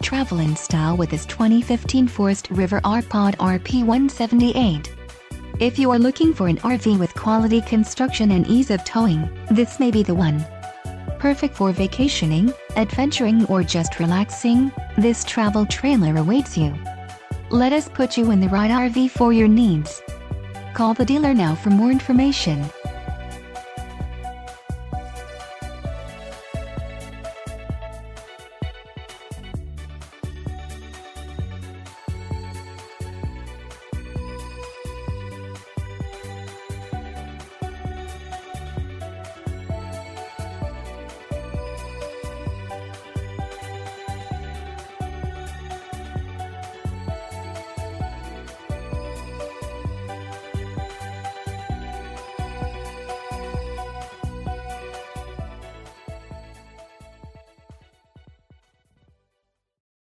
travel in style with this 2015 Forest River RPod RP-178. If you are looking for an RV with quality construction and ease of towing, this may be the one. Perfect for vacationing, adventuring, or just relaxing, this travel trailer awaits you. Let us put you in the right RV for your needs. Call the dealer now for more information.